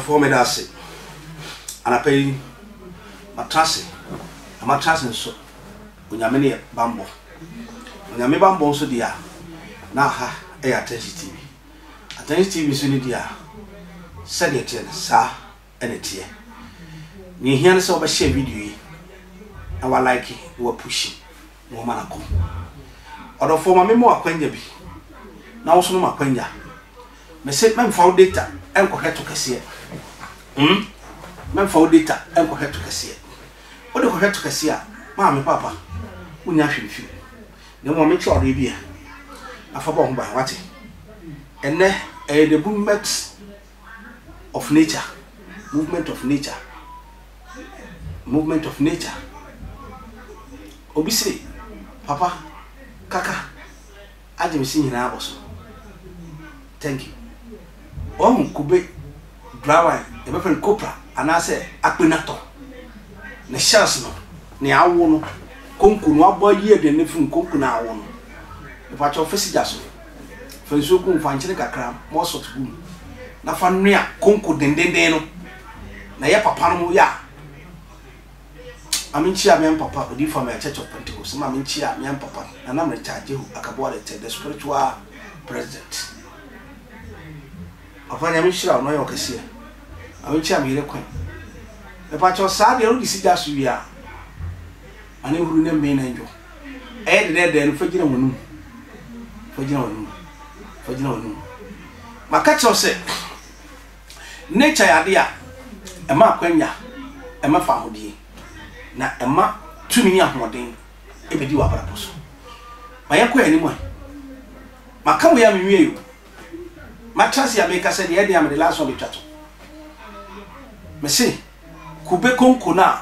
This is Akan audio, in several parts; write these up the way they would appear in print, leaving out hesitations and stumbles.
for me that's it. And I pay matrasi. A matrasi so when you many bamboo. When you bamboo so dear. Now ha attention TV. Attention TV so dear. Send it sir and it here. You hear us over share video. I will like it, you are pushing. Woman, I come. Or for my memoir, Quenya be. Now, also, my Quenya. Me say, man, for data, and go ahead to Cassia. Man, for data, and go ahead to Cassia. What do you ahead to Cassia? Mammy, Papa, we not you. No more make sure they be. I forgot by what. And then, the movement of nature. Movement of nature. Movement of nature. Obisi, Papa, Kaka, I didn't see in hours. Thank you. Oh, Kube, Drawa, a weapon copra, and I say, Aquinato. Ne chance no, ne awono, Conku, no boy year than if from Concuna one. The patch of Fessijaso. For the Sukun Fancheka cram, more sort of boom. Na Fania, Conku, den. Na Papa ya. I'm in Chia, me and Papa, the from a church of Pentecost. I'm in Chia, me and Papa, and I'm in charge of the spiritual president. Upon a mission of New York is here. I'm in Chia, me the Queen. The patch of Sadia only see that we are. I knew who named main angel. Add there then for General. My catcher said, Nature idea, a mark Quenya, a ma family. Na emma tumi ahoden ebedi wa baraposo ma yakọ animo maka mo ya mewie yo ma chance ya make say de am the last one betwato me say kube konko na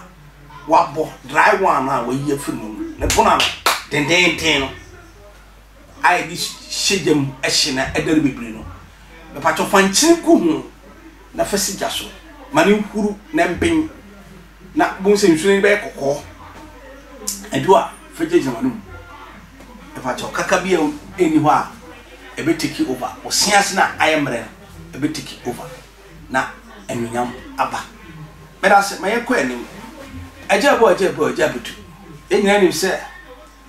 wabo dry one na we ye funu ne bona den no ai di shegem ehye na edere bebiri no me pacho fanchin ku hu na fasija so mani huru na mpen na bonse nsuo be kokko adua feje jamanum e fa cho kaka bia eni ho a e be take over o siase na ayemre e be take over na enunyam aba me da se maye ko anim aja betu enyina nim se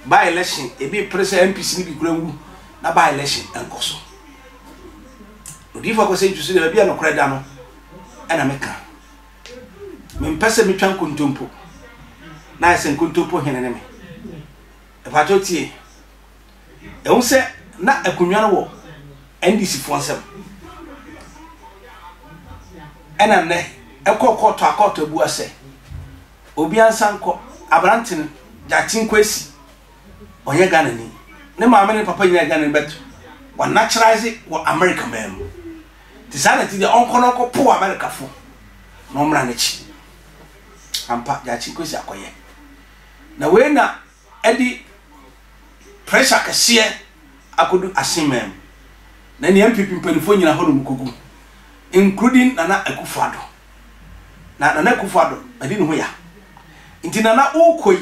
by election e be president MPC ni bi kurangu na by election enkoso odi fa ko se ntusu de bia no kreda no ana meka Mempese mi twan kontompo na ese kontompo henene me e fa totie e hu se na akunwa no wo NDC fonsem ena ne e kokoto akoto bu ase obi ansanko abrantin jatin kwesi onye Ghana ni ne maame ne papa nyina Ghana beto wa naturalize wa America man tisana ti de onkono ko po America fo no mra ne chi ampa jatin kwesi akoye na we na edi pressure kase akodu Assin man na ni MPP mpanifo nyina ho no mukugu including Nana Akufo-Addo na Nana Akufo-Addo adi no ho ya nti Nana okoi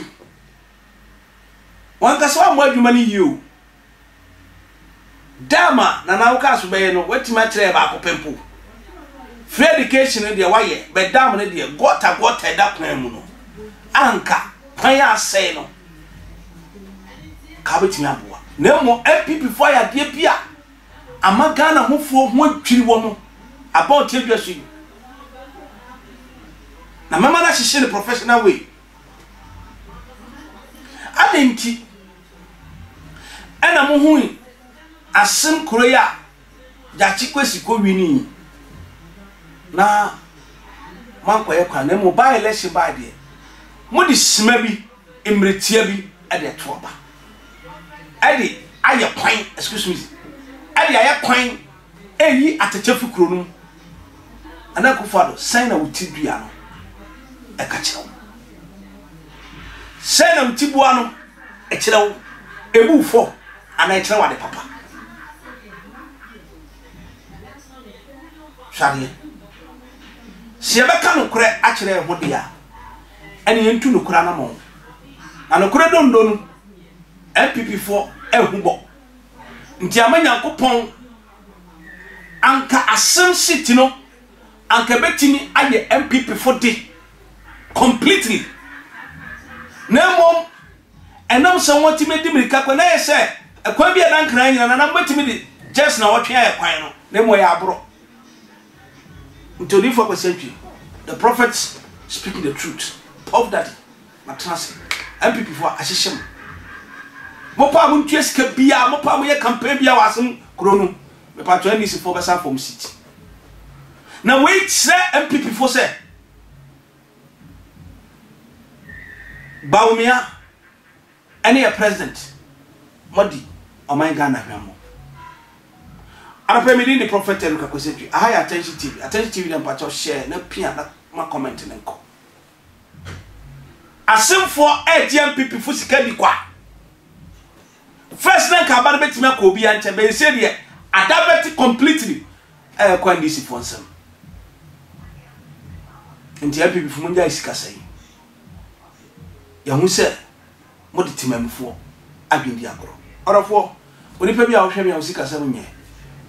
wankaso amwa adwuma ni yiu dama Nana ukaso be no watima kire ba akopempo free education de waye be dama ne de gota da kwan mu no anka kwan ya sei no ka betimi aboa na mo MPP fo ya de bia amagana hofuo ho adwiri wo mo about education na mama na shishire professional way adenti ana mo hu Assin kroya jachi kwesi ko wini na manko ye kwa na mo ba election ba de mo di sima bi emretia bi ade toba ade aye kwan excuse me ade aye kwan eyi atechefu kuro no Nana Akufo-Addo sign na utidua no e ka kire wo sign na utibua no e kire wo ebu fo ana e kire wa de papa shari se be ka no kure a kire ho dia ene yentu no kura na mo na no kure dondo no MPP fo ehubo nti amanya kopon anka Assin city no anka betimi aye MPP for day completely na mom enam so won timi di mirika kwa na ye se ekwan bi adan kran nyina na betimi di just na wotwe aye kwan no na mo ya abro ntoni for percentage the prophets speaking the truth of that matrasi MPP for ashishem mo pa mo ntwe ska bia mo pa mo ye campaign bia wasem krono me pa to NDC for besa from city na wait say MPP for say Baumia any a president modi o my Ghana hwamo ana pe me di the prophet Eluka Kwesentwi I attention TV dem patch share na pia na ma comment na nko Assin for MPP for sika di kwa first na ka ba betimi akobi anche be say de adabeti completely kwa NDC for nsem nti MPP fu munja isika sai ya hu se modi timamfo adwendi agro orofo onipa bi a wo hwe me usika sai nye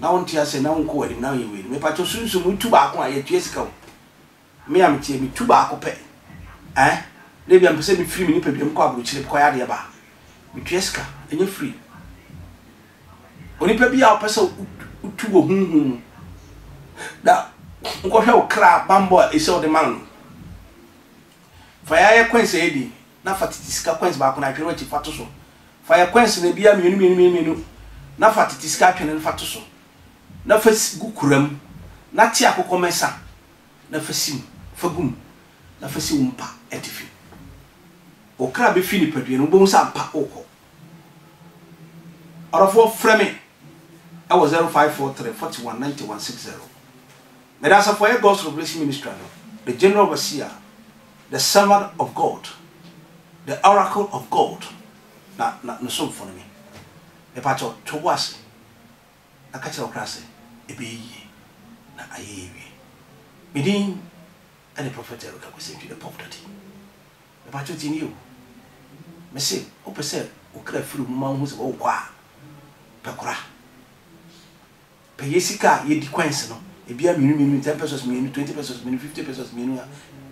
na won tia se na won ko wadi na ye we me pacho sunsu mu tu ba ko aye tue sika wo me am tie mi tu ba ko pe le bi am pese mi free mi ni pe bi am ko abro chire ko ya de ba mi tue sika enye free onipa bi a pese tu wo hunhun da nko hwe wo kra bambo ese o de man fire kwense edi na fatitiska kwense ba ko na twere wachi fato so fire kwense na bia mienu na fatitiska twene na fato so na fas gukuram na ti akoko mesa na fasim fagum na fasi umpa etifi o kra be fini padue no bo sa pa oko arafo frame I was 0543 419160 Medasa for God's Revelation Ministry, the General Overseer, the Servant of God, the Oracle of God. No so for me. A patch of Towasi, a catch of class, a be na aye. Medin and the prophet Eluka Kwesentwi the poverty. A patch of you. Messi, Opa said, O craft through Mount O qua Pecora. Payesica, ye dequence no. Ebia minu 10 pesos minu 20 pesos minu 50 pesos minu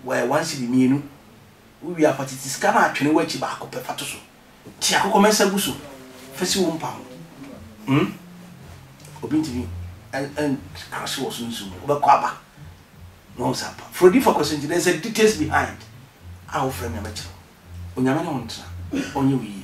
where once the minu we are fatitiska na atwene wachi ba ko pe fato so ti akoko mensa guso fasi wo mpa obintimi and crash was nsu oba kwaba no sapa for the focus there's a details behind our friend amacho onyame na ontra onye wi